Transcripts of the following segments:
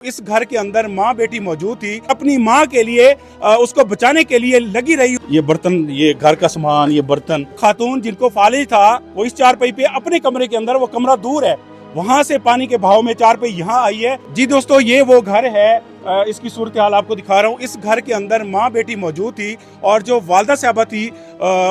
इस घर के अंदर माँ बेटी मौजूद थी, अपनी माँ के लिए उसको बचाने के लिए लगी रही। ये बर्तन, ये घर का सामान, ये बर्तन, खातून जिनको फालिज था वो इस चारपाई पे अपने कमरे के अंदर, वो कमरा दूर है, वहां से पानी के बहाव में चारपाई यहाँ आई है। जी दोस्तों, ये वो घर है, इसकी सूरत हाल आपको दिखा रहा हूँ। इस घर के अंदर माँ बेटी मौजूद थी और जो वालदा साहबा थी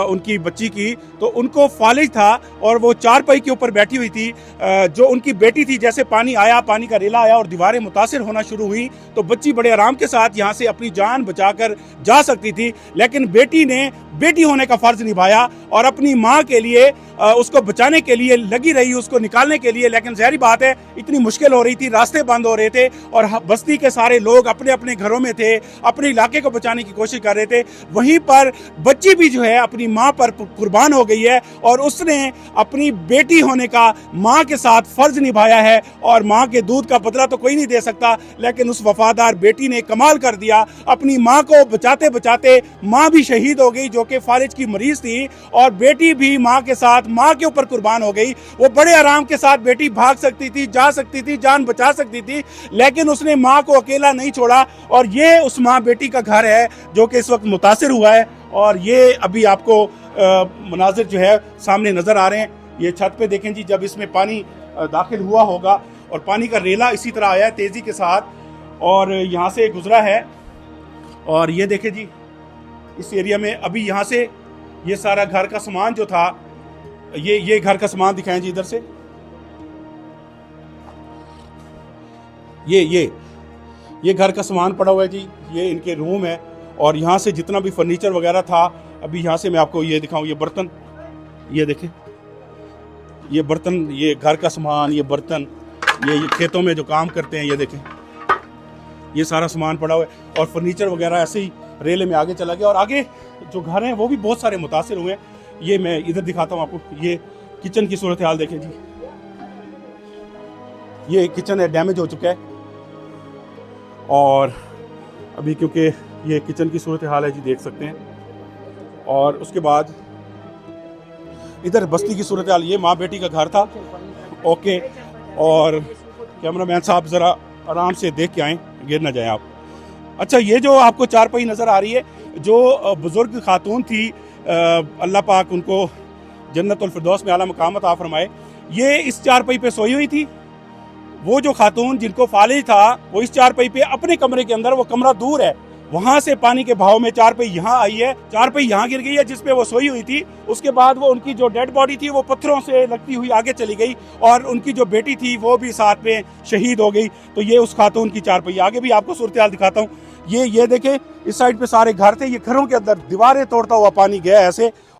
उनकी बच्ची की, तो उनको फालिज था और वो चारपाई के ऊपर बैठी हुई थी। जो उनकी बेटी थी, जैसे पानी आया, पानी का रेला आया और दीवारें मुतासिर होना शुरू हुई, तो बच्ची बड़े आराम के साथ यहाँ से अपनी जान बचाकर जा सकती थी, लेकिन बेटी ने बेटी होने का फर्ज निभाया और अपनी माँ के लिए उसको बचाने के लिए लगी रही, उसको निकालने के लिए। लेकिन ज़ाहिर बात है, इतनी मुश्किल हो रही थी, रास्ते बंद हो रहे थे और बस्ती के सारे लोग अपने अपने घरों में थे, अपने इलाके को बचाने की कोशिश कर रहे थे। वहीं पर बच्ची भी जो है अपनी माँ पर कुर्बान हो गई है और उसने अपनी बेटी होने का माँ के साथ फर्ज निभाया है। और माँ के दूध का बदला तो कोई नहीं दे सकता, लेकिन उस वफादार बेटी ने कमाल कर दिया। अपनी माँ को बचाते बचाते माँ भी शहीद हो गई, जो कि फालिज की मरीज थी, और बेटी भी माँ के साथ माँ के ऊपर कुर्बान हो गई। वो बड़े आराम के साथ बेटी भाग सकती थी, जा सकती थी, जान बचा सकती थी, लेकिन उसने माँ को अकेला नहीं छोड़ा। और ये उस माँ बेटी का घर है जो कि इस वक्त मुतासिर हुआ है। और ये अभी आपको मनाजिर जो है सामने नजर आ रहे हैं। ये छत पे देखें जी, जब इसमें पानी दाखिल हुआ होगा और पानी का रेला इसी तरह आया है तेजी के साथ और यहाँ से गुजरा है। और ये देखें जी, इस एरिया में अभी यहाँ से ये सारा घर का सामान जो था, ये घर का सामान दिखाएं जी इधर से। ये घर का सामान पड़ा हुआ है जी, ये इनके रूम है। और यहाँ से जितना भी फर्नीचर वगैरह था, अभी यहाँ से मैं आपको ये दिखाऊं। ये बर्तन, ये देखें, ये बर्तन, ये घर का सामान, ये बर्तन, ये खेतों में जो काम करते हैं, ये देखें, ये सारा सामान पड़ा हुआ है। और फर्नीचर वगैरह ऐसे ही रेले में आगे चला गया। और आगे जो घर हैं वो भी बहुत सारे मुतासिर हुए हैं। ये मैं इधर दिखाता हूँ आपको। ये किचन की सूरत हाल देखें जी, ये किचन है, डैमेज हो चुका है। और अभी क्योंकि ये किचन की सूरत हाल है जी, देख सकते हैं। और उसके बाद इधर बस्ती की सूरत हाल, ये माँ बेटी का घर था। ओके, और कैमरामैन साहब ज़रा आराम से देख के आएँ, गिर ना जाएं आप। अच्छा, ये जो आपको चारपाई नज़र आ रही है, जो बुज़ुर्ग खातून थी, अल्लाह पाक उनको जन्नतुल फिरदौस में आला मकाम अता फरमाए, ये इस चारपाई पे सोई हुई थी। वो जो खातून जिनको फालिज था, वो इस चारपाई पे अपने कमरे के अंदर, वो कमरा दूर है, वहां से पानी के बहाव में चारपाई यहाँ आई है, चारपाई यहाँ गिर गई है जिसपे वो सोई हुई थी। उसके बाद वो उनकी जो डेड बॉडी थी वो पत्थरों से लगती हुई आगे चली गई और उनकी जो बेटी थी वो भी साथ में शहीद हो गई। तो ये उस खातून की चारपाई। आगे भी आपको सूरत हाल दिखाता हूँ। ये देखें, इस साइड पे सारे घर थे, ये घरों के अंदर दीवारें तोड़ता हुआ पानी गया ऐसे।